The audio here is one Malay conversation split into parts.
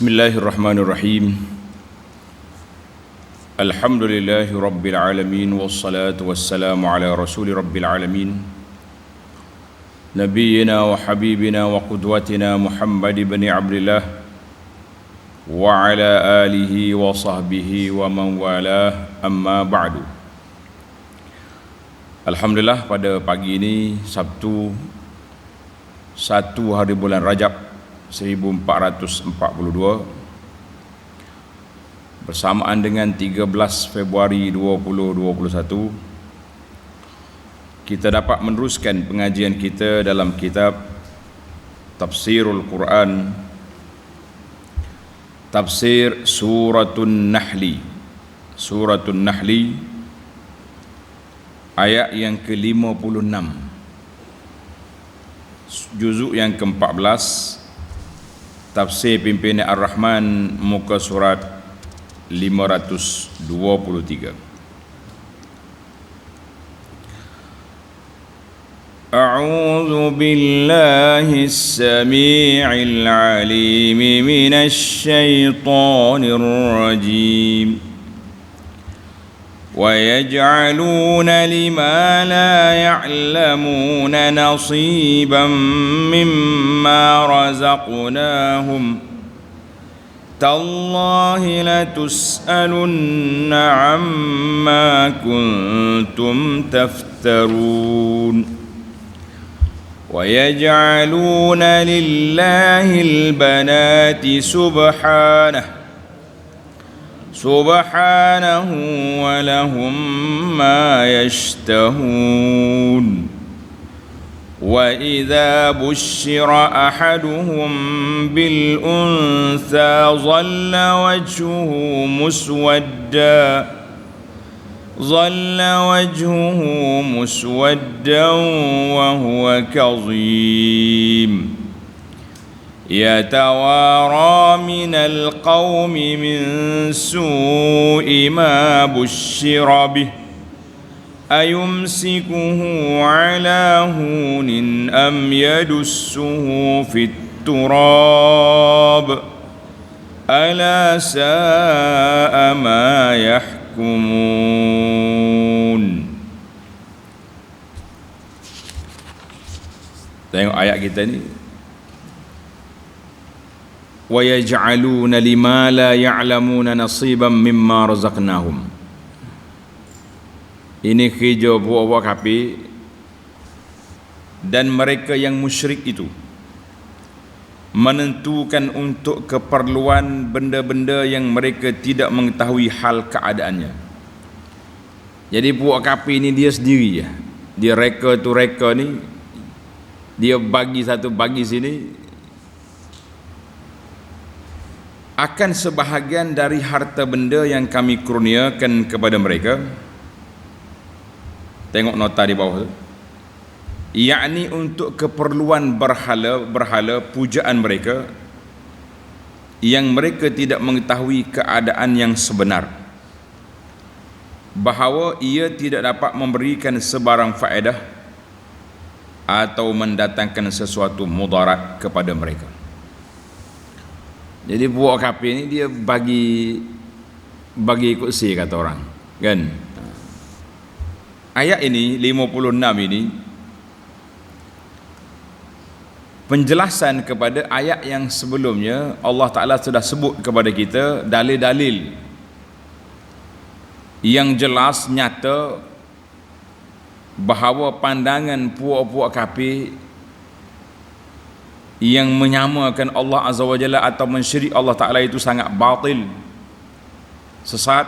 Bismillahirrahmanirrahim. Alhamdulillahi rabbil alamin, wassalatu wassalamu ala rasuli rabbil alamin, nabiyyina wa habibina wa qudwatina Muhammad ibn Abdillah wa ala alihi wa sahbihi wa man walah, amma ba'du. Alhamdulillah, pada pagi ini Sabtu 1 hari bulan Rajab 1442 bersamaan dengan 13 Februari 2021, kita dapat meneruskan pengajian kita dalam kitab Tafsirul Quran, Tafsir Suratun Nahli. Suratun Nahli ayat yang ke-56, juzuk yang ke-14, Tafsir Pimpinan Ar-Rahman, muka surat 523. A'udzu billahi as-sami'il 'alim minasy syaithanir rajim. وَيَجْعَلُونَ لِمَا لَا يَعْلَمُونَ نَصِيبًا مِّمَّا رَزَقْنَاهُمْ تَاللَّهِ لَتُسْأَلُنَّ عَمَّا كُنتُمْ تَفْتَرُونَ وَيَجْعَلُونَ لِلَّهِ الْبَنَاتِ سبحانه ولهم ما يشتهون وإذا بشر أحدهم بالأنثى ظل وجهه مسودا وهو كظيم يتوارى من القوم من سوء ما بشر به أيمسكه على هون أم يدسه في التراب ألا ساء ما يحكمون. Tengok ayat kita ni, وَيَجْعَلُونَ لِمَا لَا يَعْلَمُونَ نَصِيبًا مِمَّا رَزَقْنَاهُمْ. Ini kerja buat-buat kafir dan mereka yang musyrik itu menentukan untuk keperluan benda-benda yang mereka tidak mengetahui hal keadaannya. Jadi buat kafir ni dia sendiri ya. Dia reka tu reka ni, dia bagi satu bagi sini, akan sebahagian dari harta benda yang kami kurniakan kepada mereka. Tengok nota di bawah tu, yakni untuk keperluan berhala pujaan mereka yang mereka tidak mengetahui keadaan yang sebenar, bahawa ia tidak dapat memberikan sebarang faedah atau mendatangkan sesuatu mudarat kepada mereka. Jadi buat kafir ni dia bagi kursi, kata orang kan. Ayat ini 56 ini penjelasan kepada ayat yang sebelumnya. Allah Ta'ala sudah sebut kepada kita dalil-dalil yang jelas nyata bahawa pandangan puak-puak kafir yang menyamakan Allah Azza wa Jalla atau mensyirik Allah Ta'ala itu sangat batil, sesat.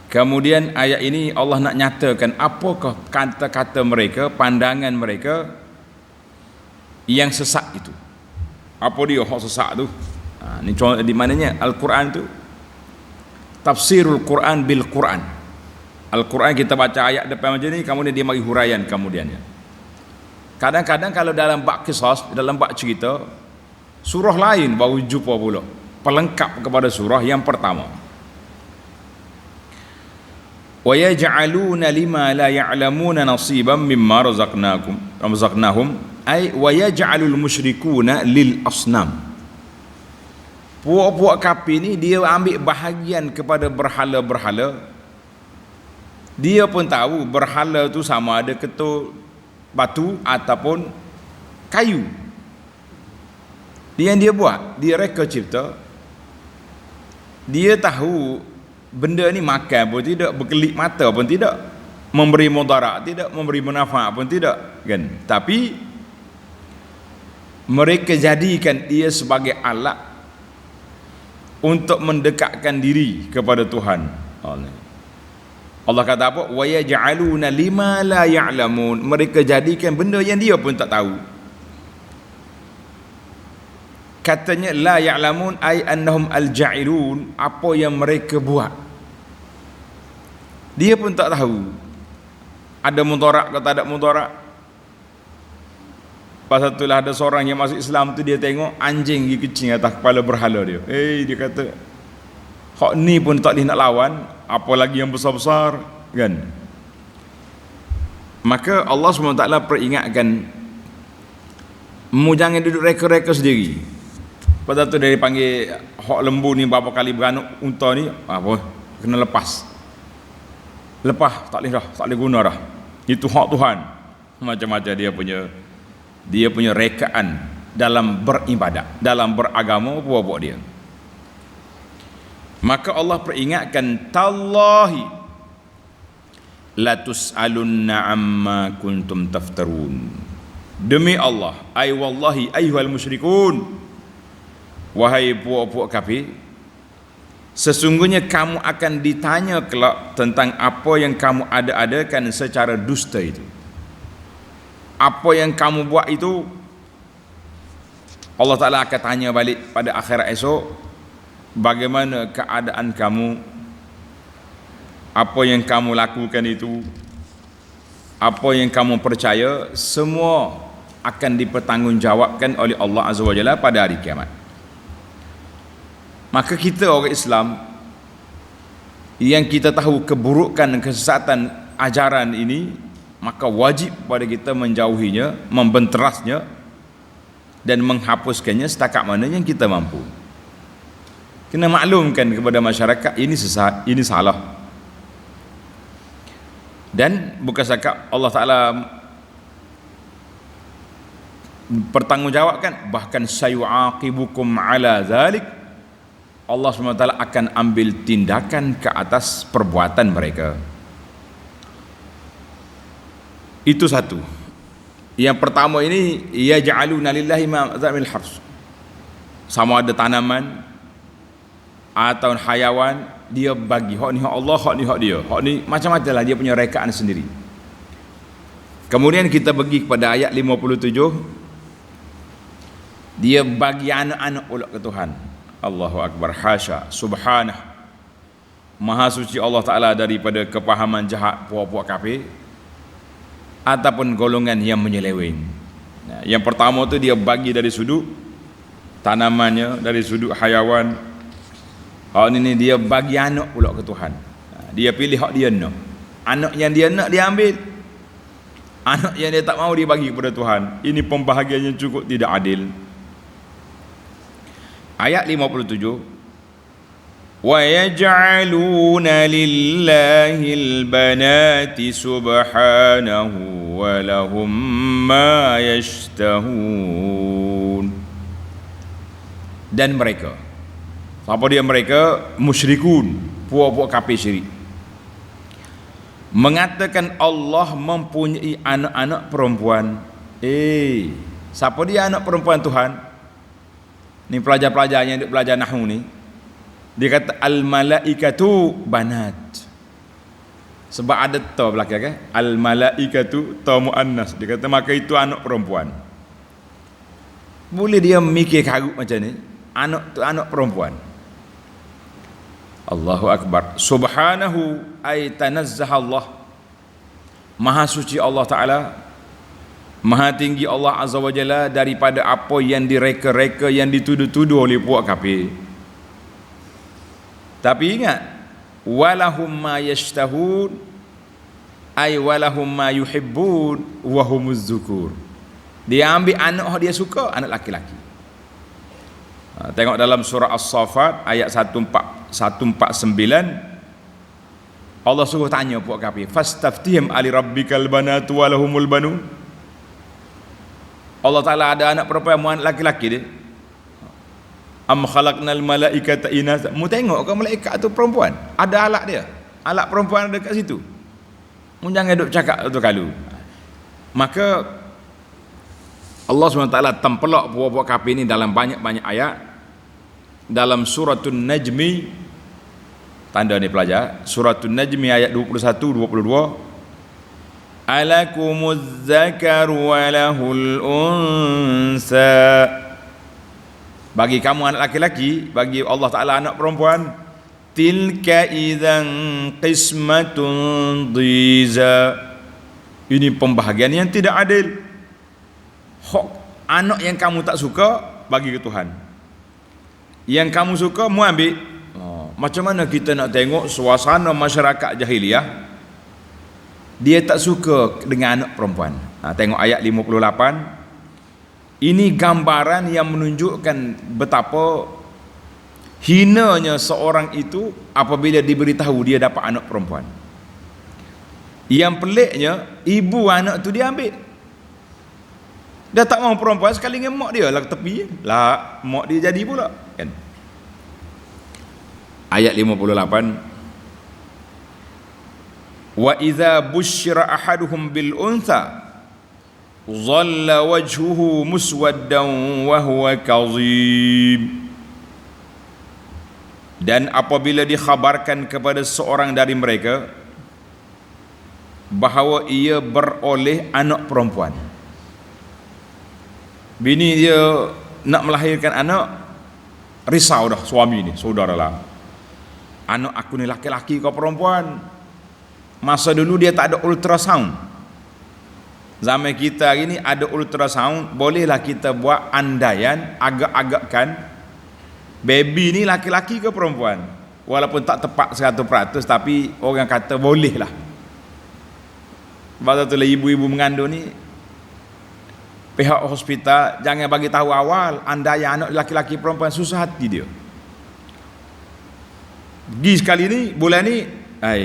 Kemudian ayat ini Allah nak nyatakan apakah kata-kata mereka, pandangan mereka yang sesat itu. Apa dia hak sesat tu? Ni contoh di mananya Al-Quran tu, Tafsirul Quran bil Quran. Al-Quran kita baca ayat depan macam ni, kemudian dia bagi huraian kemudiannya. Kadang-kadang kalau dalam bab kisah, dalam bab cerita, surah lain baru jumpa pula pelengkap kepada surah yang pertama. وَيَجْعَلُونَ لِمَا لَا يَعْلَمُونَ نَصِيبًا مِمَّا رَزَقْنَاهُمْ أي وَيَجْعَلُ الْمُشْرِكُونَ لِلْأَصْنَامِ. Puak-puak kafir ni dia ambil bahagian kepada berhala-berhala. Dia pun tahu berhala tu sama ada ketul batu ataupun kayu. Dia yang dia buat, dia reka cipta. Dia tahu benda ni makan pun tidak, berkelip mata pun tidak, memberi mudarat tidak, memberi manfaat pun tidak, kan? Tapi mereka jadikan dia sebagai alat untuk mendekatkan diri kepada Tuhan. Allah kata apa? Wa yaj'aluna lima la ya'lamun. Mereka jadikan benda yang dia pun tak tahu. Katanya la ya'lamun ay annahum al-ja'ilun, apa yang mereka buat dia pun tak tahu. Ada mudarat ke tak ada mudarat. Pasal itulah ada seorang yang masuk Islam tu, dia tengok anjing pergi kecing atas kepala berhala dia. Dia kata hak ni pun tak boleh nak lawan, apalagi yang besar-besar, kan? Maka Allah SWT peringatkan, mu jangan duduk reka-reka sendiri. Pasal tu dia panggil hak lembu ni berapa kali beranak unta ni, apa kena lepas tak boleh guna dah. Itu hak Tuhan. Macam-macam dia punya rekaan dalam beribadat, dalam beragama buat dia. Maka Allah peringatkan, tallahi la tus'alunna amma kuntum taftarun. Demi Allah, ay wallahi ayyuhal musyrikun, wahai puak-puak kafir, sesungguhnya kamu akan ditanya kelak tentang apa yang kamu ada-adakan secara dusta itu. Apa yang kamu buat itu Allah Ta'ala akan tanya balik pada akhirat esok, bagaimana keadaan kamu, apa yang kamu lakukan itu, apa yang kamu percaya, semua akan dipertanggungjawabkan oleh Allah Azza wa Jalla pada hari kiamat. Maka kita orang Islam yang kita tahu keburukan dan kesesatan ajaran ini, maka wajib pada kita menjauhinya, membenterasnya dan menghapuskannya setakat mana yang kita mampu. Kena maklumkan kepada masyarakat ini sesat, ini salah. Dan bukan setakat Allah Ta'ala pertanggungjawabkan, bahkan sayu'aqibukum ala zalik, Allah SWT akan ambil tindakan ke atas perbuatan mereka. Itu satu. Yang pertama ini, yaj'aluna lillahi ma zamil hars. Sama ada tanaman atau hayawan, dia bagi hak ni hak Allah, hak ni hak dia, hak ni macam-macam lah, dia punya rekaan sendiri. Kemudian kita pergi kepada ayat 57, dia bagi anak-anak pula ke Tuhan. Allahu Akbar, hasya, subhanah, maha suci Allah Ta'ala daripada kepahaman jahat puak-puak kafir ataupun golongan yang menyeleweng. Yang pertama tu dia bagi dari sudut tanamannya, dari sudut hayawan. Hak ni dia bagi anak pula ke Tuhan. Dia pilih hak dia nak. Anak yang dia nak dia ambil, anak yang dia tak mau dia bagi kepada Tuhan. Ini pembahagian yang cukup tidak adil. Ayat 57, wa yaj'aluna lillahil banati subhanahu wa lahum ma yashtahun. Dan mereka, siapa dia mereka? Musyrikun, puak-puak kafir syirik, mengatakan Allah mempunyai anak-anak perempuan. Siapa dia anak perempuan Tuhan? Ni pelajar-pelajar yang duk belajar nahwu ni, dia kata al malaikatu banat, sebab ada ta belakang kan, al malaikatu ta muannas, dia kata maka itu anak perempuan. Boleh dia mikir karut macam ni, anak tu anak perempuan. Allahu Akbar. Subhanahu ay tanazzah Allah, maha suci Allah Ta'ala, maha tinggi Allah Azza wa Jalla daripada apa yang direka-reka, yang dituduh-tuduh oleh puak kafir. Tapi ingat, walahum ma yashtahun ay walahum ma yuhibbun wa humuz zukur. Dia ambil anak dia suka, anak laki-laki. Tengok dalam surah As-Saffat ayat 149, Allah suruh tanya puak kafir, fastaftihim ali rabbikal banatu wa lahumul banun. Allah Taala ada anak perempuan, mu anak laki-laki dia. Am khalaqnal malaikata inatha. Mu tengok ke malaikat tu perempuan? Ada alat dia. Alat perempuan ada kat situ. Mu jangan duk cakap tu kalau. Maka Allah SWT tempelak puak-puak kafir ni dalam banyak-banyak ayat. Dalam Suratun Najmi, tanda ni pelajar, Suratun Najmi ayat 21-22, alakumuz zakaru wa lahul unsa. Bagi kamu anak laki-laki, bagi Allah Ta'ala anak perempuan. Tilka idzan qismatun dhiza. Ini pembahagian yang tidak adil. Hak anak yang kamu tak suka bagi ke Tuhan, yang kamu suka mu ambil. Macam mana kita nak tengok suasana masyarakat jahiliah, dia tak suka dengan anak perempuan. Tengok ayat 58. Ini gambaran yang menunjukkan betapa hinanya seorang itu apabila diberitahu dia dapat anak perempuan. Yang peliknya, ibu anak tu dia ambil. Dia tak mahu perempuan, sekali dengan mak dia lah ke tepi lah, mak dia jadi pula kan. Ayat 58, wa idza busyira ahaduhum bil untha dhalla wajhuhu muswaddan wa huwa kazim. Dan apabila dikhabarkan kepada seorang dari mereka bahawa ia beroleh anak perempuan, bini dia nak melahirkan anak, risau dah suami ni, saudaralah, anak aku ni laki-laki kau perempuan. Masa dulu dia tak ada ultrasound. Zaman kita hari ni ada ultrasound, bolehlah kita buat andaian, agak-agakkan baby ni laki-laki ke perempuan. Walaupun tak tepat 100%, tapi orang kata boleh lah. Sebab tu lah ibu-ibu mengandung ni, pihak hospital jangan bagi tahu awal andaian anak laki-laki perempuan, susah hati dia. Pergi sekali ni, bulan ni,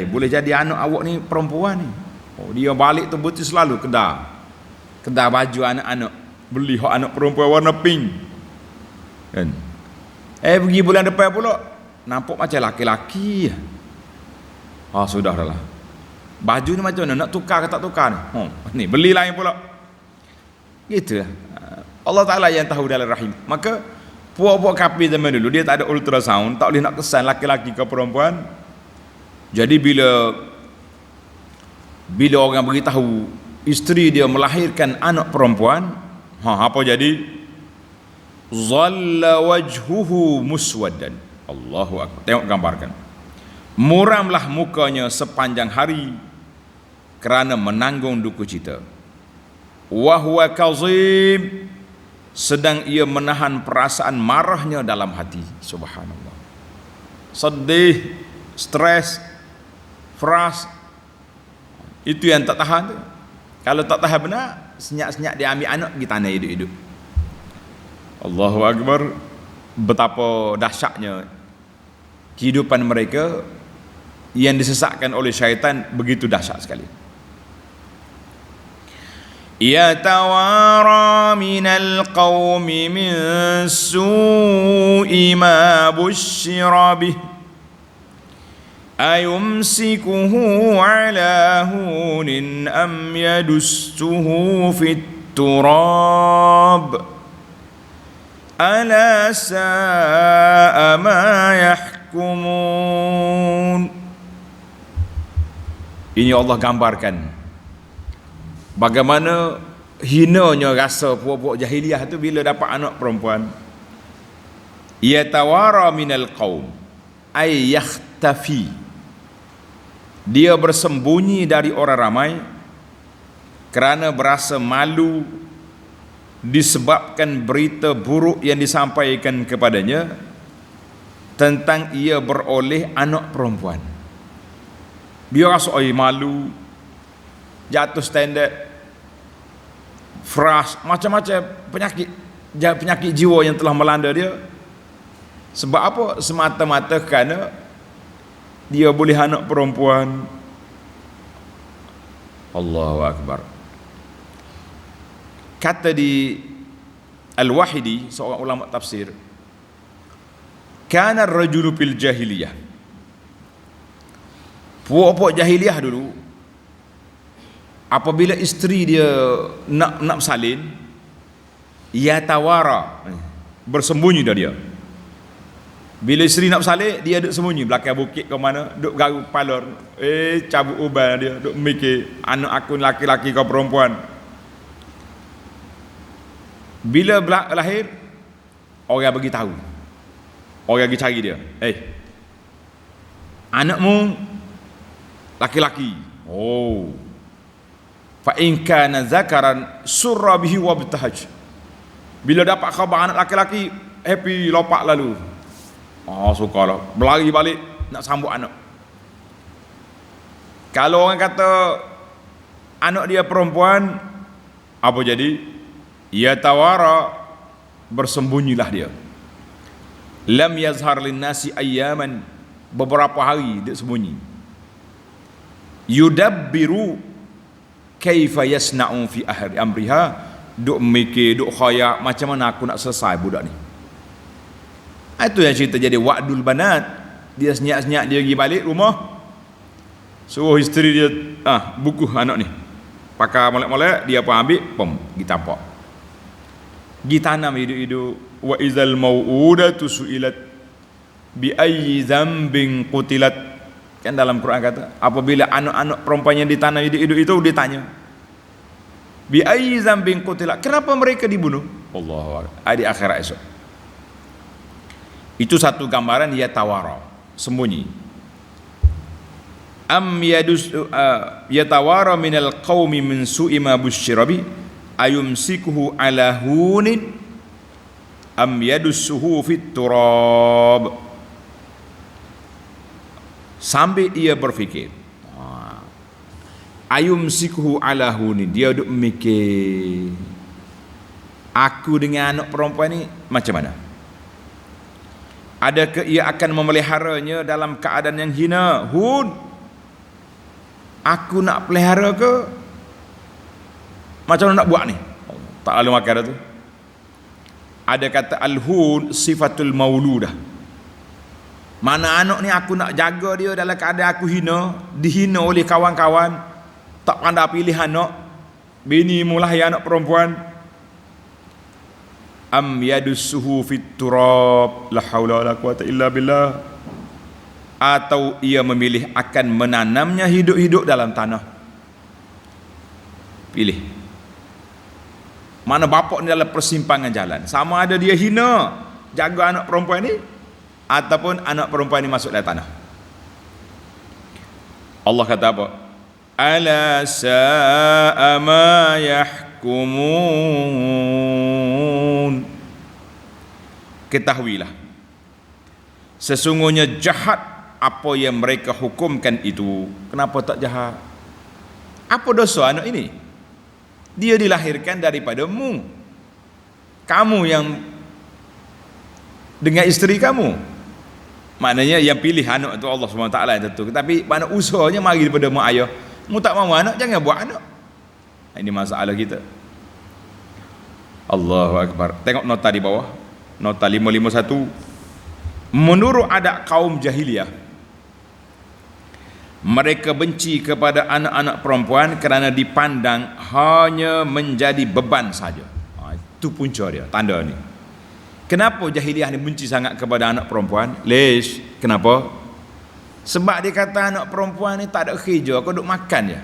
boleh jadi anak awak ni perempuan ni. Dia balik tu betul selalu kedai baju anak-anak, beli hak anak perempuan warna pink kan. Pergi bulan depan pula nampak macam laki-laki. Sudah dah lah, baju ni macam mana, nak tukar ke tak tukar ni? Ni beli lain pula gitu. Allah Ta'ala yang tahu dalam rahim. Maka puak-puak kafir zaman dulu dia tak ada ultrasound, tak boleh nak kesan laki-laki ke perempuan. Jadi bila orang beritahu isteri dia melahirkan anak perempuan, apa jadi? Zalla wajhuhu muswaddan. Allahu akbar. Tengok gambarkan. Muramlah mukanya sepanjang hari kerana menanggung duka cita. Wa huwa kazim, sedang ia menahan perasaan marahnya dalam hati. Subhanallah. Sedih, stres, frust, itu yang tak tahan tu. Kalau tak tahan benar, senyap-senyap dia ambil anak pergi tanah hidup-hidup. Allahu akbar. Betapa dahsyatnya kehidupan mereka yang disesatkan oleh syaitan, begitu dahsyat sekali. Yatawara minal qawmi min su'i ma busyira bih ayumsikuhu ala hunin am yadussuhu fit turab ala sa'a ma yahkumun. Ini Allah gambarkan bagaimana hinanya rasa puak-puak jahiliah tu bila dapat anak perempuan. Yatawara minal qaum ay yakhtafi, dia bersembunyi dari orang ramai kerana berasa malu disebabkan berita buruk yang disampaikan kepadanya tentang ia beroleh anak perempuan. Dia rasa malu, jatuh standard, frust, macam-macam penyakit jiwa yang telah melanda dia. Sebab apa? Semata-mata kerana dia boleh anak perempuan. Allahu Akbar. Kata di Al-Wahidi, seorang ulama tafsir, kana ar-rajulu fil jahiliyah, puak-puak jahiliyah dulu, apabila isteri dia nak salin, yatawara, bersembunyi dari dia. Bila isteri nak salin, dia duduk sembunyi belakang bukit ke mana, duduk garuk kepala, cabut uban dia, duduk mikir anak aku laki-laki kau perempuan. Bila lahir, orang bagi tahu, orang pergi cari dia, anakmu laki-laki. Oh, fa in kana zakaran surra bihi wa bitahaj. Bila dapat khabar anak laki-laki, happy, lopak lalu. Sukalah, berlari balik nak sambut anak. Kalau orang kata anak dia perempuan, apa jadi? Ya tawara, bersembunyilah dia. Lam yazhar linnasi ayyaman, beberapa hari dia sembunyi. Yudabbiru kaifa yasna'u fi ahli amriha, duk mikir, duk khayak macam mana aku nak selesai budak ni. Itu yang cerita jadi wa'dul banat. Dia senyap-senyap dia pergi balik rumah, suruh isteri dia buku anak ni, pakai molek-molek, dia pun ambil, pergi tapak, pergi tanam hidup-hidup. Wa izal mau'udatu su'ilat bi ayyi dzambin qutilat. Kan dalam Quran kata, apabila anak-anak perempuan yang ditanam hidup-hidup itu ditanya, bi ayyi dzambin qutilat, kenapa mereka dibunuh? Allahu Akbar. Di akhirat esok. Itu satu gambaran yatawara, sembunyi. Am yatawara minal qaumi min su'i ma busyira bi ayumsikuhu ala hunin am yadussuhu fit turab. Sambil ia berfikir, ayumsikuhu ala hunin, dia duk mikir, aku dengan anak perempuan ni macam mana? Adakah ia akan memeliharanya dalam keadaan yang hina? Hun, aku nak pelihara ke? Macam mana nak buat ni? Tak lalu makan dah tu. Ada kata al-hun sifatul mauludah. Mana anak ni aku nak jaga dia dalam keadaan aku hina, dihina oleh kawan-kawan, tak pandai pilih anak, bini mulai anak perempuan. Am yadussuhu fit turab, la haula wala quwata illa billah. Atau ia memilih akan menanamnya hidup-hidup dalam tanah. Pilih. Mana bapak ni dalam persimpangan jalan, sama ada dia hina jaga anak perempuan ni, ataupun anak perempuan ni masuk dalam tanah. Allah kata apa? Ala sa'a ma yahkumun. Ketahuilah, sesungguhnya jahat apa yang mereka hukumkan itu. Kenapa tak jahat? Apa dosa anak ini? Dia dilahirkan daripadamu, kamu yang dengan isteri kamu. Maknanya yang pilih anak itu Allah SWT yang tentu. Tapi mana usahanya mari daripada mak ayah. Mu tak mahu anak, jangan buat anak. Ini masalah kita. Allahu Akbar. Tengok nota di bawah, nota 551. Menurut adat kaum jahiliyah, mereka benci kepada anak-anak perempuan kerana dipandang hanya menjadi beban saja. Itu punca dia, tanda ni. Kenapa jahiliyah ni benci sangat kepada anak perempuan? Lesh, kenapa? Sebab dia kata anak perempuan ni tak ada kerja, kau duk makan je.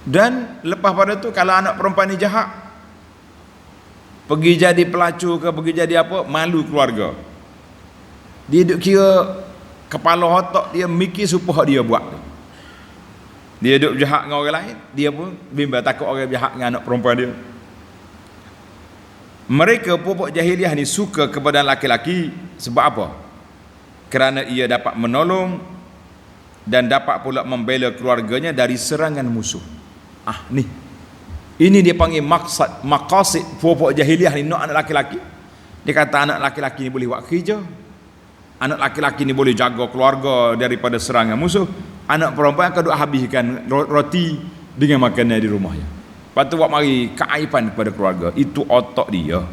Dan lepas pada tu, kalau anak perempuan ni jahat, pergi jadi pelacur ke, pergi jadi apa, malu keluarga. Dia duk kira kepala otak dia mikir supaya dia buat. Dia duk jahat dengan orang lain, dia pun bimbang takut orang jahat dengan anak perempuan dia. Mereka pupuk jahiliah ni suka kepada laki-laki sebab apa? Kerana ia dapat menolong dan dapat pula membela keluarganya dari serangan musuh. Ni. Ini dia panggil maqasid pupuk jahiliah ni, nak anak laki-laki Dia kata anak laki-laki ni boleh buat kerja, anak laki-laki ni boleh jaga keluarga daripada serangan musuh, anak perempuan akan duk habiskan roti dengan makanan di rumahnya. Lepas tu buat mari keaiban kepada keluarga. Itu otak dia.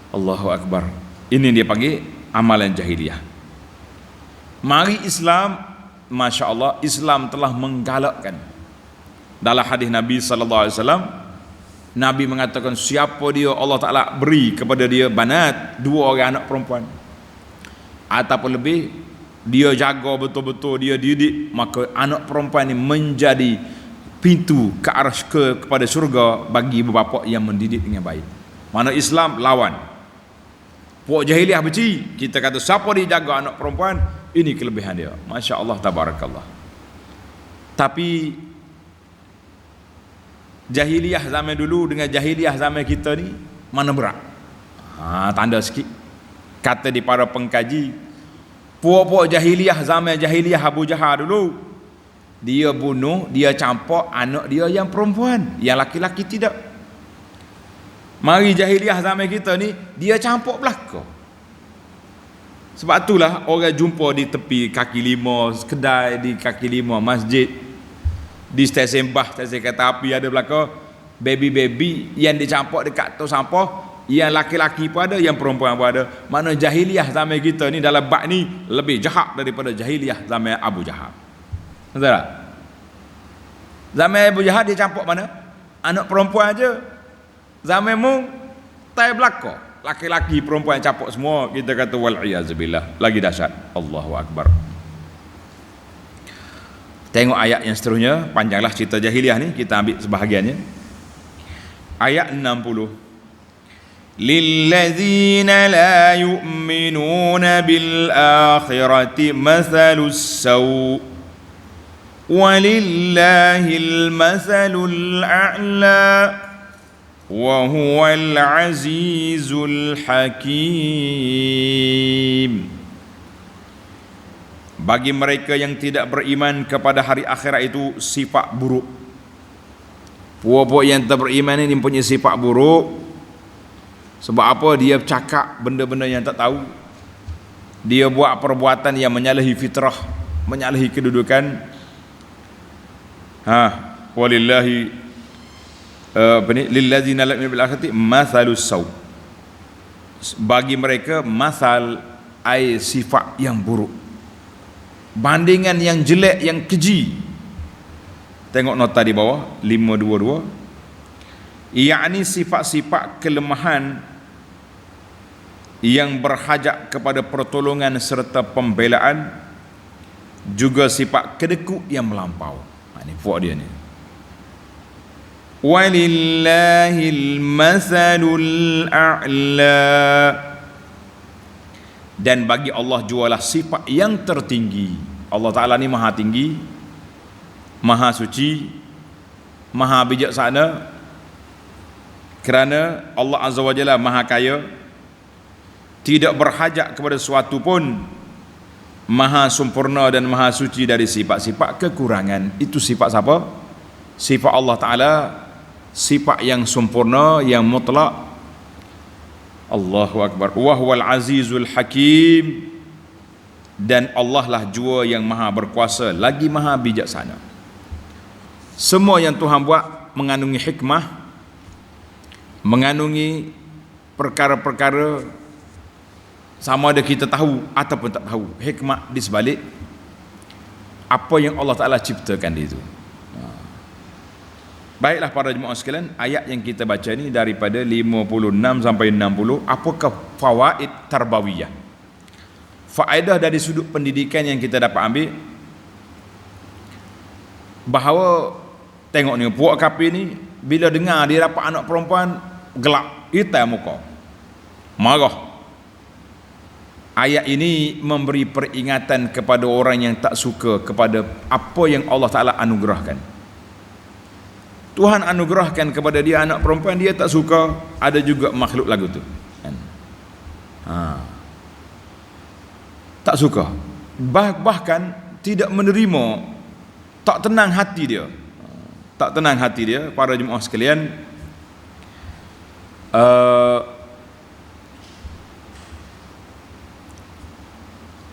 Allahu Akbar. Ini dia panggil amalan jahiliyah. Mari Islam, Masya Allah, Islam telah menggalakkan. Dalam hadis Nabi SAW, Nabi mengatakan siapa dia Allah Ta'ala beri kepada dia banat, 2 orang anak perempuan ataupun lebih, dia jaga betul-betul, dia didik, maka anak perempuan ini menjadi pintu ke arah kepada syurga bagi ibu bapa yang mendidik dengan baik. Mana Islam lawan. Puak jahiliah benci. Kita kata siapa dia jaga anak perempuan, ini kelebihan dia. Masya Allah, tabarakallah. Tapi jahiliah zaman dulu dengan jahiliah zaman kita ni mana berat? Tanda sikit. Kata di para pengkaji, puak-puak jahiliah zaman jahiliah Abu Jahal dulu, dia bunuh, dia campak anak dia yang perempuan, yang laki-laki tidak. Mari jahiliah zaman kita ni, dia campak belaka. Sebab itulah orang jumpa di tepi kaki lima, kedai di kaki lima, masjid, di stesen bah, stesen kereta api ada belaka baby-baby yang dicampak dekat tong sampah, yang laki-laki pun ada, yang perempuan pun ada. Mana jahiliah zaman kita ni dalam bab ni lebih jahat daripada jahiliah zaman Abu Jahal. Betul tak? Zaman Abu Jahal dia campak mana? Anak perempuan aja. Zaman mu tai belaka, laki-laki perempuan campak semua. Kita kata wal iazubillah, lagi dahsyat. Allahu Akbar. Tengok ayat yang seterusnya, panjanglah cerita jahiliah ni, kita ambil sebahagiannya. Ayat 60. Lillazina la yu'minuna bil akhirati mathalus saw walillahil mathalul a'la wa huwal azizul hakim. Bagi mereka yang tidak beriman kepada hari akhirat itu sifat buruk. Puak-puak yang tak beriman ini mempunyai sifat buruk. Sebab apa? Dia cakap benda-benda yang tak tahu. Dia buat perbuatan yang menyalahi fitrah, menyalahi kedudukan. Walillahi lillazina la yu'minuna bil akhirati mathalus saw. Bagi mereka masal ai sifat yang buruk, bandingan yang jelek, yang keji. Tengok nota di bawah 522, yakni sifat-sifat kelemahan yang berhajat kepada pertolongan serta pembelaan, juga sifat kedekut yang melampau. Ini puak dia ni. Walillahil mathalul a'la. Dan bagi Allah jualah sifat yang tertinggi. Allah Ta'ala ni maha tinggi, maha suci, maha bijaksana. Kerana Allah Azza wa Jalla maha kaya, tidak berhajat kepada sesuatu pun, maha sempurna dan maha suci dari sifat-sifat kekurangan. Itu sifat siapa? Sifat Allah Ta'ala, sifat yang sempurna, yang mutlak. Allahu Akbar. Wa huwal azizul hakim. Dan Allah lah jua yang maha berkuasa lagi maha bijaksana. Semua yang Tuhan buat mengandungi hikmah, mengandungi perkara-perkara, sama ada kita tahu ataupun tak tahu, hikmah di sebalik apa yang Allah Ta'ala ciptakan itu. Baiklah para jemaah sekalian, ayat yang kita baca ni daripada 56 sampai 60, apakah fawaid tarbawiyah? Faedah dari sudut pendidikan yang kita dapat ambil, bahawa tengok ni, puak kafir ni bila dengar dia dapat anak perempuan, gelap, hitam muka, marah. Ayat ini memberi peringatan kepada orang yang tak suka kepada apa yang Allah Ta'ala anugerahkan. Tuhan anugerahkan kepada dia anak perempuan, dia tak suka. Ada juga makhluk lagu tu tak suka, bahkan tidak menerima, tak tenang hati dia, tak tenang hati dia. Para jemaah sekalian,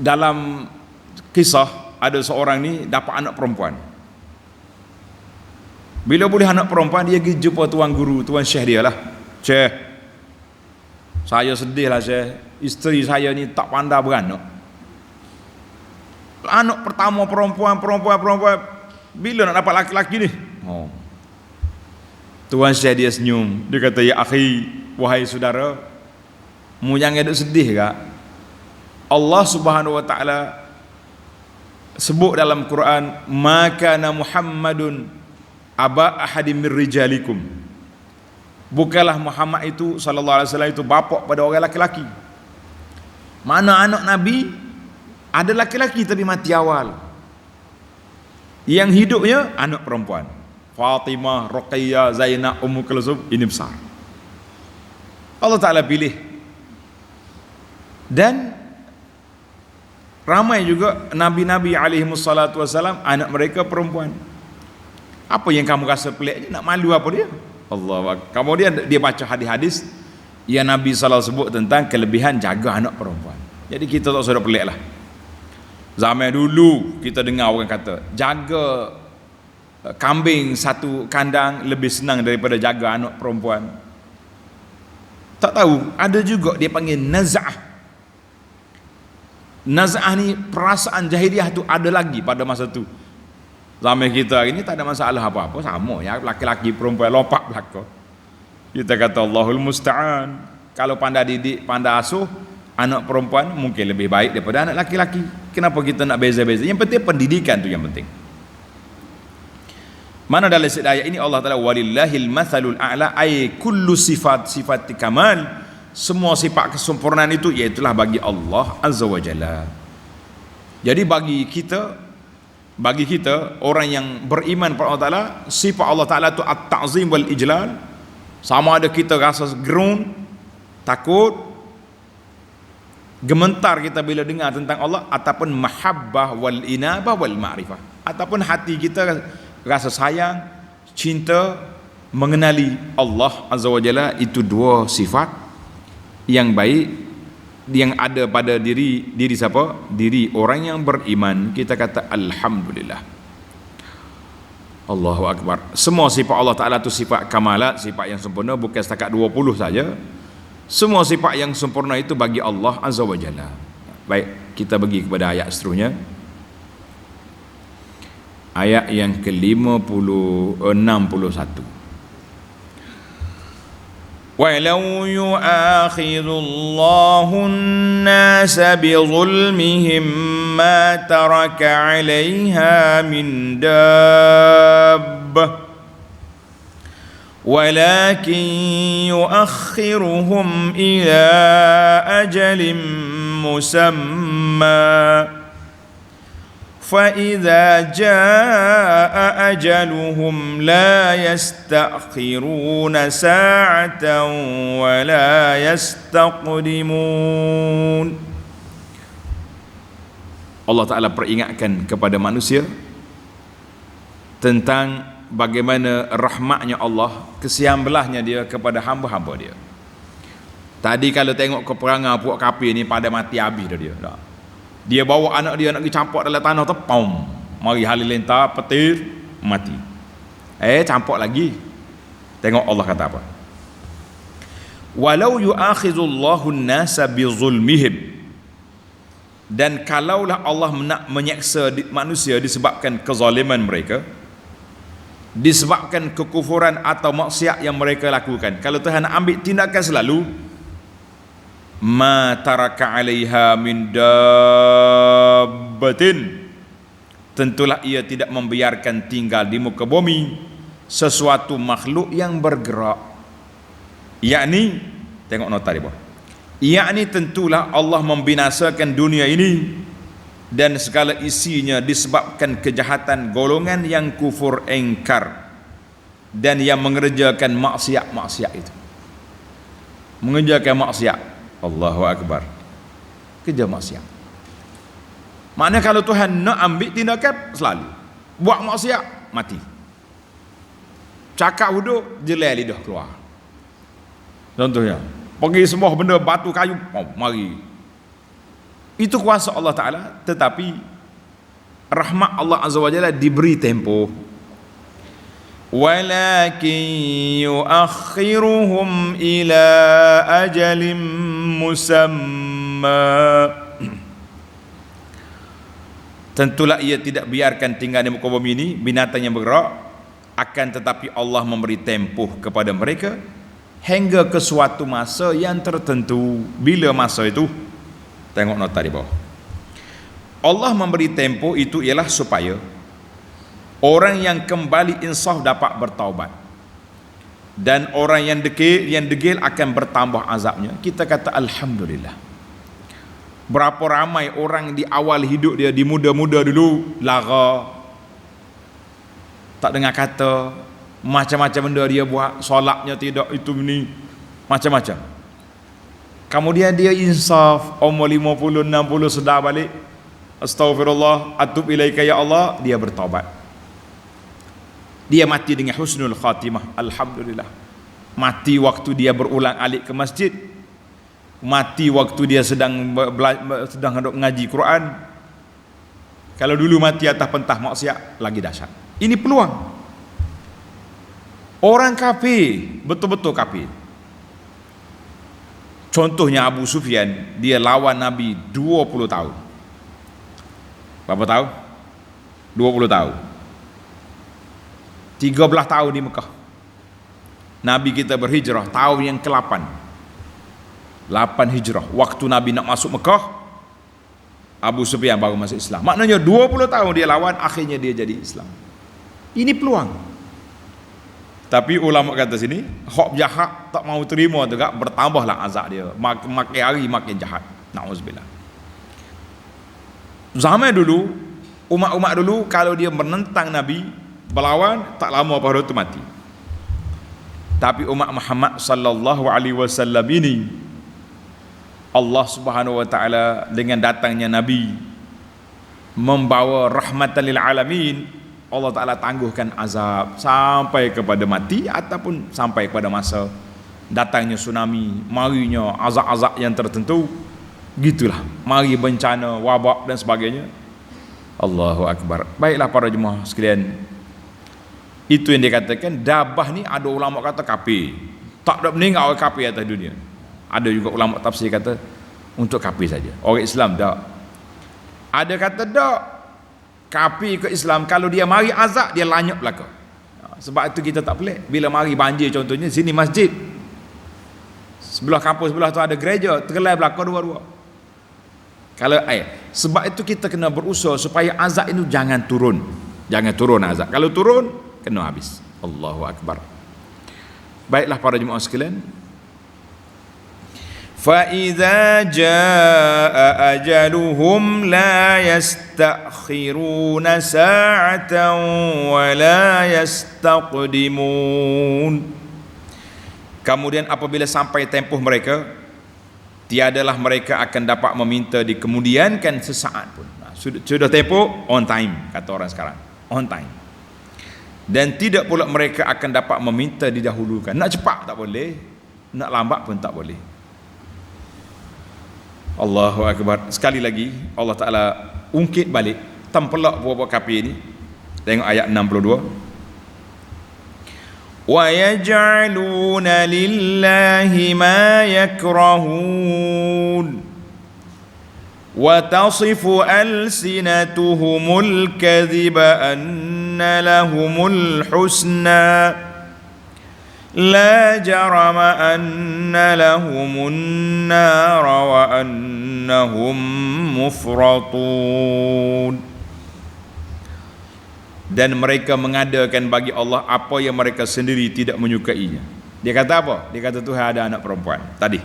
dalam kisah ada seorang ni dapat anak perempuan. Bila boleh anak perempuan, dia pergi jumpa tuan guru, tuan syekh dia lah. Syekh, saya sedih lah syekh, isteri saya ni tak pandai beranak. Anak pertama perempuan, bila nak dapat laki-laki ni? Tuan syekh dia senyum, dia kata, ya akhi, wahai saudara, mu jangan duk sedih kak. Allah Subhanahu wa taala sebut dalam Quran, maka na Muhammadun aba ahadim mir rijalikum. Bukanlah Muhammad itu sallallahu alaihi wasallam itu bapa pada orang laki-laki. Mana anak Nabi ada laki-laki tapi mati awal. Yang hidupnya anak perempuan. Fatimah, Ruqayyah, Zainab, Ummu Kulsum, ini besar. Allah Taala pilih. Dan ramai juga nabi-nabi alaihi wassalatu wassalam anak mereka perempuan. Apa yang kamu rasa pelik? Nak malu apa dia? Allah. Kemudian dia baca hadis-hadis yang Nabi sallallahu sebut tentang kelebihan jaga anak perempuan. Jadi kita tak usah pelik lah. Zaman dulu kita dengar orang kata jaga kambing satu kandang lebih senang daripada jaga anak perempuan. Tak tahu, ada juga dia panggil naz'ah. Naz'ah ni perasaan jahiliah tu ada lagi pada masa tu. Zaman kita hari ni tak ada masalah apa-apa, sama ya, laki-laki perempuan lompat belaka. Kita kata Allahul musta'an. Kalau pandai didik, pandai asuh anak perempuan mungkin lebih baik daripada anak laki-laki. Kenapa kita nak beza-beza? Yang penting pendidikan tu yang penting. Mana dalam ayat ini Allah Taala walillahil mathalul a'la, ay kullu sifat kamal, semua sifat kesempurnaan itu iaitulah bagi Allah Azza wa Jalla. Jadi bagi kita orang yang beriman kepada Allah Taala, sifat Allah Taala itu at-ta'zim wal ijlal. Sama ada kita rasa gerun, takut, gementar kita bila dengar tentang Allah, ataupun mahabbah wal inabah wal ma'rifah, ataupun hati kita rasa sayang, cinta, mengenali Allah Azza wa Jalla. Itu dua sifat yang baik yang ada pada diri siapa? Diri orang yang beriman. Kita kata alhamdulillah. Allahu akbar. Semua sifat Allah Taala itu sifat kamalat, sifat yang sempurna, bukan setakat 20 saja. Semua sifat yang sempurna itu bagi Allah Azza wa Jalla. Baik, kita pergi kepada ayat seterusnya. Ayat yang ke-61. Walau yu'akhidullahu an-nasa bizulmihim ma taraka 'alaiha min dabbah walakin yu'akhiruhum ila ajalin musamma فَإِذَا جَاءَ أَجَلُهُمْ لَا يَسْتَأْخِرُونَ سَاعَةً وَلَا يَسْتَقْدِمُونَ. Allah Ta'ala peringatkan kepada manusia tentang bagaimana rahmatnya Allah, kesian belahnya dia kepada hamba-hamba dia. Tadi kalau tengok keperangan puak kafir ni pada mati habis dah dia. Dia bawa anak dia nak pergi campak dalam tanah tu, pom, mari halilintar, petir, mati. Campak lagi. Tengok Allah kata apa. Walau yu'akhizullahu an-nasa bizulmihim, dan kalaulah Allah nak menyeksa manusia disebabkan kezaliman mereka, disebabkan kekufuran atau maksiat yang mereka lakukan, kalau Tuhan nak ambil tindakan selalu, ma taraka 'alaiha min dabbatin, tentulah ia tidak membiarkan tinggal di muka bumi sesuatu makhluk yang bergerak. Yakni, tengok nota di bawah, yakni tentulah Allah membinasakan dunia ini dan segala isinya disebabkan kejahatan golongan yang kufur engkar dan yang mengerjakan maksiat-maksiat itu. Mengerjakan maksiat, Allahu Akbar, kerja maksiat. Maknanya kalau Tuhan nak ambil tindakan, selalu buat maksiat, mati. Cakap huduk, jelai lidah keluar. Contohnya, pergi sembah benda batu kayu, mari Itu kuasa Allah Ta'ala, tetapi rahmat Allah Azza wa Jalla diberi tempoh. Walakin yuakhiruhum ila ajalin musamma. Tentulah ia tidak biarkan tinggal di muka bumi ini binatang yang bergerak, akan tetapi Allah memberi tempoh kepada mereka hingga ke suatu masa yang tertentu. Bila masa itu? Tengok nota di bawah. Allah memberi tempoh itu ialah supaya orang yang kembali insaf dapat bertaubat, dan orang yang degil akan bertambah azabnya. Kita kata alhamdulillah. Berapa ramai orang di awal hidup dia, di muda-muda dulu lara, tak dengar kata, macam-macam benda dia buat, solatnya tidak, itu ni macam-macam. Kemudian dia insaf, umur 50, 60 sedar balik, astaghfirullah, atub ilaika ya Allah, dia bertaubat. Dia mati dengan husnul khatimah, alhamdulillah. Mati waktu dia berulang alik ke masjid, mati waktu dia sedang ngaji Quran. Kalau dulu mati atas pentah maksiat, lagi dahsyat. Ini peluang. Orang kafir, betul-betul kafir. Contohnya Abu Sufyan, dia lawan Nabi 20 tahun. Berapa tahun? 20 tahun. 13 tahun di Mekah. Nabi kita berhijrah tahun yang ke-8. 8 hijrah. Waktu Nabi nak masuk Mekah, Abu Sufyan baru masuk Islam. Maknanya 20 tahun dia lawan, akhirnya dia jadi Islam. Ini peluang. Tapi ulama kata sini, hak jahat tak mau terima juga, bertambahlah azab dia. Makin hari makin jahat. Na'udzubillah. Zaman dulu, umat-umat dulu kalau dia menentang Nabi, berlawan, tak lama baru itu mati. Tapi umat Muhammad sallallahu alaihi wasallam ini, Allah Subhanahu wa taala dengan datangnya Nabi membawa rahmatan lil alamin, Allah Ta'ala tangguhkan azab sampai kepada mati ataupun sampai kepada masa datangnya tsunami, marinya azab-azab yang tertentu. Gitulah, mari bencana, wabak dan sebagainya. Allahu Akbar. Baiklah para jemaah sekalian, itu yang dikatakan dabah ni. Ada ulama kata kafir, tak ada meninggal kafir atas dunia. Ada juga ulama tafsir kata untuk kafir saja, orang Islam tak. Ada kata tak, kafir ke Islam kalau dia mari azab dia lanyap belaka. Sebab itu kita tak pelik bila mari banjir, contohnya sini masjid, sebelah kampus sebelah tu ada gereja, terlai belaka dua-dua. Kalau sebab itu kita kena berusaha supaya azab itu jangan turun. Jangan turun azab. Kalau turun kena habis. Allahu Akbar. Baiklah para jemaah sekalian, فَإِذَا جَاءَ أَجَلُهُمْ لَا يَسْتَأْخِرُونَ سَاعَةً وَلَا يَسْتَقْدِمُونَ. Kemudian apabila sampai tempoh mereka, tiadalah mereka akan dapat meminta dikemudiankan sesaat pun. Sudah tempoh, on time, kata orang sekarang, on time. Dan tidak pula mereka akan dapat meminta didahulukan. Nak cepat tak boleh, nak lambat pun tak boleh. Allahu Akbar. Sekali lagi Allah Ta'ala ungkit balik tempelak buat-buat kafir ini. Tengok ayat 62. Wa yaj'aluna lillahi ma yakrahun wa tasifu alsinatuhumul kadhiba anna lahumul husna la jarama anna lahumun nara wa annahum mufratun. Dan mereka mengadakan bagi Allah apa yang mereka sendiri tidak menyukainya. Dia kata apa? Dia kata Tuhan ada anak perempuan. Tadi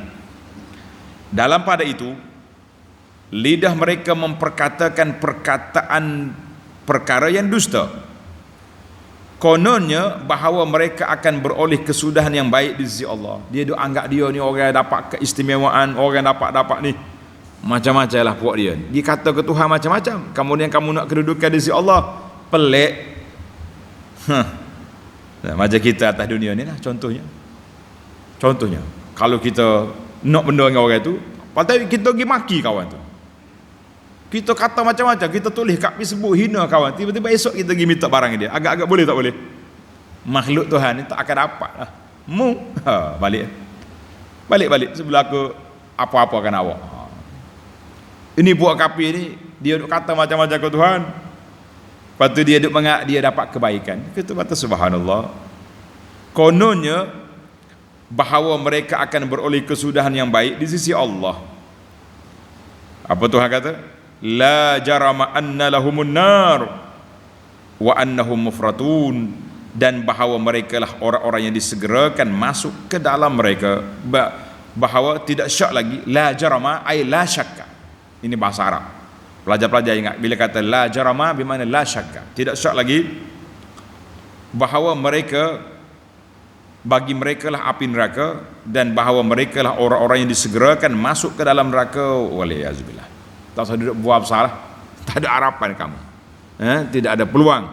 dalam pada itu lidah mereka memperkatakan perkataan perkara yang dusta. Kononnya bahawa mereka akan beroleh kesudahan yang baik di sisi Allah. Dia anggap dia ni orang yang dapat keistimewaan, orang yang dapat ni macam-macam lah buat dia. Dia kata ke Tuhan macam-macam. Kemudian kamu nak kedudukan di sisi Allah, pelik. Nah, macam kita atas dunia ni lah contohnya. Contohnya, kalau kita nak benda dengan orang tu, patut kita pergi maki kawan tu. Kita kata macam-macam, kita tulis kat Facebook hina kawan, tiba-tiba esok kita pergi minta barang dia. Agak-agak boleh tak boleh? Makhluk Tuhan ni tak akan dapat lah. Balik sebelah aku apa-apa kan awak. Ini buat kafir ni, dia duk kata macam-macam ke Tuhan. Lepas tu dia dapat kebaikan. Kita kata subhanallah. Kononnya bahawa mereka akan beroleh kesudahan yang baik di sisi Allah. Apa Tuhan kata? La jarama anna lahumun nar wa annahum mufratun, dan bahawa mereka lah orang-orang yang disegerakan masuk ke dalam mereka. Bahawa tidak syak lagi, la jarama ay la syakka. Ini bahasa Arab. Pelajar-pelajar ingat bila kata la jarama bermakna la syakka, tidak syak lagi, bahawa mereka, bagi mereka lah api neraka, dan bahawa mereka lah orang-orang yang disegerakan masuk ke dalam neraka. Waliyazubillah. Tak usah duduk buat besar lah. Tak ada harapan kamu, tidak ada peluang.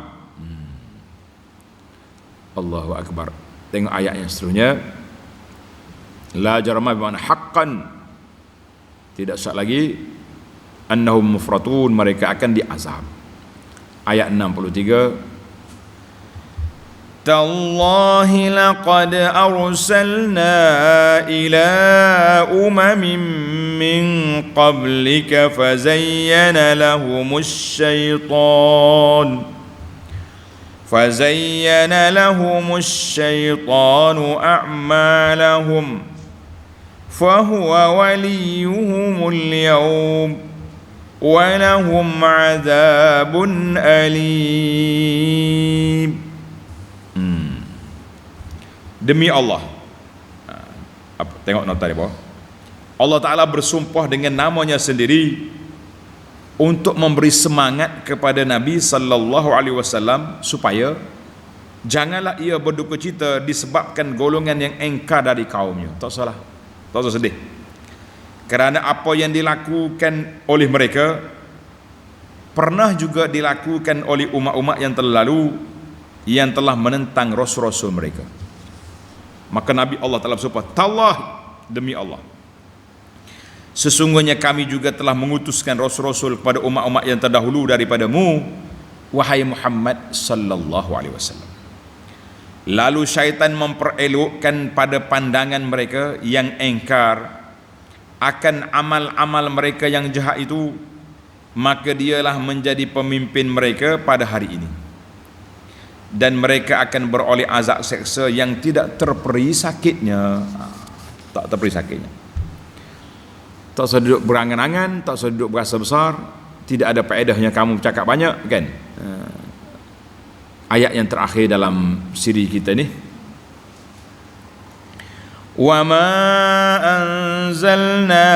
Allahu Akbar. Tengok ayat yang seterusnya. La jarama bermakna haqqan, tidak syak lagi, annahum mufratun, mereka akan diazab. Ayat 63. Tallahi laqad arsalna ila umamin min qablika fazayyana lahumus syaitanu a'malahum fahuwa waliyuhumul yawm wa lahum 'adzabun alim. Demi Allah, tengok nota di bawah. Allah Ta'ala bersumpah dengan namanya sendiri untuk memberi semangat kepada Nabi sallallahu alaihi wasallam supaya janganlah ia berduka cita disebabkan golongan yang engkar dari kaumnya. Tak salah, tak usah sedih, kerana apa yang dilakukan oleh mereka pernah juga dilakukan oleh umat-umat yang telah lalu yang telah menentang rasul-rasul mereka. Maka Nabi Allah Ta'ala bersumpah, Tallah, demi Allah, sesungguhnya kami juga telah mengutuskan rasul-rasul kepada umat-umat yang terdahulu daripadamu, wahai Muhammad sallallahu alaihi wasallam. Lalu syaitan memperelokkan pada pandangan mereka yang engkar akan amal-amal mereka yang jahat itu, maka dialah menjadi pemimpin mereka pada hari ini, dan mereka akan beroleh azab seksa yang tidak terperi sakitnya. Tak terperi sakitnya. Tak usah duduk berangan-angan, tak usah duduk berasa besar. Tidak ada faedahnya kamu bercakap banyak, kan? Ayat yang terakhir dalam siri kita ni, wa ma anzalna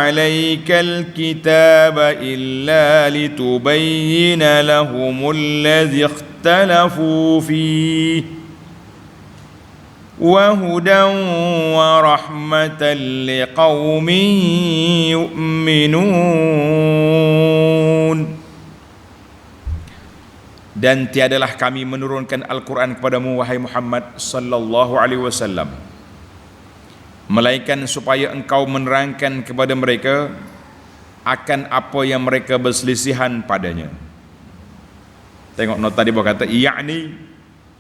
'alaikal kitaba illa litubayyana lahumul ladzi ikhtalafu fihi wa hudan wa rahmatan liqaumin yu'minun. Dan tiadalah kami menurunkan Al-Quran kepadamu wahai Muhammad sallallahu alaihi wasallam melainkan supaya engkau menerangkan kepada mereka akan apa yang mereka berselisihan padanya. Tengok nota di bawah kata yakni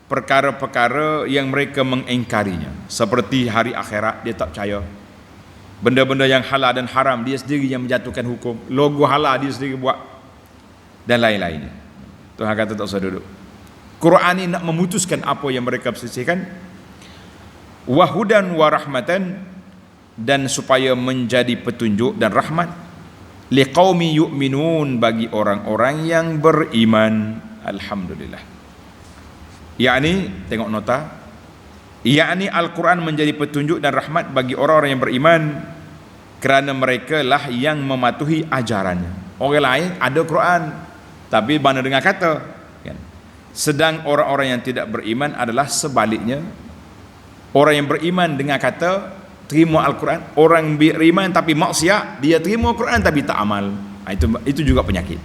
perkara-perkara yang mereka mengingkarinya, seperti hari akhirat dia tak percaya, benda-benda yang halal dan haram dia sendiri yang menjatuhkan hukum, logo halal dia sendiri buat, dan lain-lainnya. Tuhan kata tak usah duduk. Quran ini nak memutuskan apa yang mereka berselisihkan, wahudan wa rahmatan, dan supaya menjadi petunjuk dan rahmat, liqaumi yu'minun, bagi orang-orang yang beriman. Alhamdulillah. Yakni, tengok nota, yakni Al-Quran menjadi petunjuk dan rahmat bagi orang-orang yang beriman, kerana mereka lah yang mematuhi ajarannya. Orang lain ada Quran tapi mana dengar kata, kan? Sedang orang-orang yang tidak beriman adalah sebaliknya. Orang yang beriman dengar kata, terima Al-Quran. Orang beriman tapi maksiat, dia terima Al-Quran tapi tak amal. Itu juga penyakit.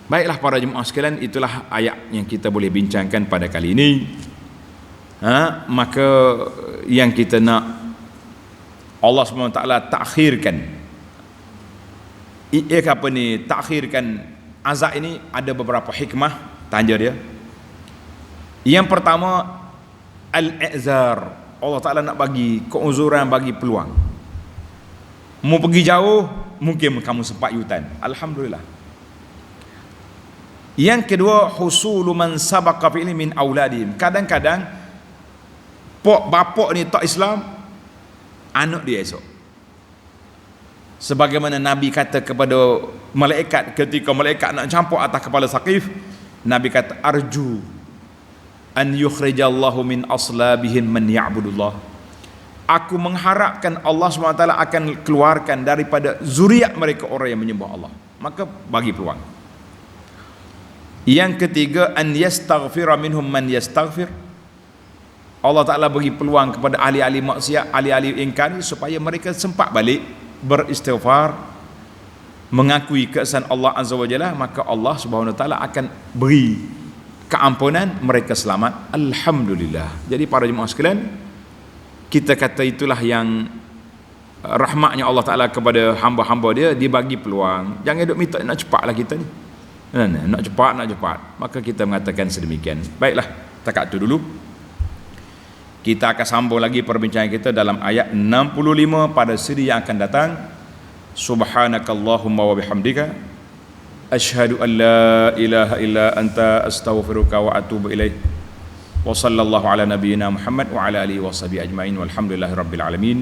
Baiklah para jemaah sekalian, itulah ayat yang kita boleh bincangkan pada kali ini. Maka yang kita nak, Allah SWT takhirkan apa ni, takhirkan azab ini ada beberapa hikmah tanya dia. Yang pertama, al-i'zar. Allah Ta'ala nak bagi keuzuran, bagi peluang. Mau pergi jauh, mungkin kamu sempat yutan. Alhamdulillah. Yang kedua, husulu man sabaqa fi ilmin auladihim. Kadang-kadang bapak ni tak Islam, anak dia esok. Sebagaimana Nabi kata kepada malaikat ketika malaikat nak campur atas kepala Saqif, Nabi kata arju an yukhrijallahu min aslabihim man ya'budullah. Aku mengharapkan Allah SWT akan keluarkan daripada zuriat mereka orang yang menyembah Allah. Maka bagi peluang. Yang ketiga, an yastaghfira minhum man yastaghfir. Allah Ta'ala bagi peluang kepada ahli-ahli maksiat, ahli-ahli ingkar supaya mereka sempat balik beristighfar, mengakui keesaan Allah Azza wa Jalla, maka Allah Subhanahu wa Ta'ala akan beri keampunan, mereka selamat. Alhamdulillah. Jadi para jemaah sekalian, kita kata itulah yang rahmatnya Allah Ta'ala kepada hamba-hamba dia, dia bagi peluang. Jangan duk minta nak cepatlah kita ni. Nak cepat. Maka kita mengatakan sedemikian. Baiklah, takat itu dulu. Kita akan sambung lagi perbincangan kita dalam ayat 65 pada siri yang akan datang. Subhanakallahumma wa bihamdika asyhadu an la ilaha illa anta astaghfiruka wa atubu ilaik. Wa sallallahu ala nabiyyina Muhammad wa ala alihi wa sahbihi ajmain walhamdulillahi rabbil alamin.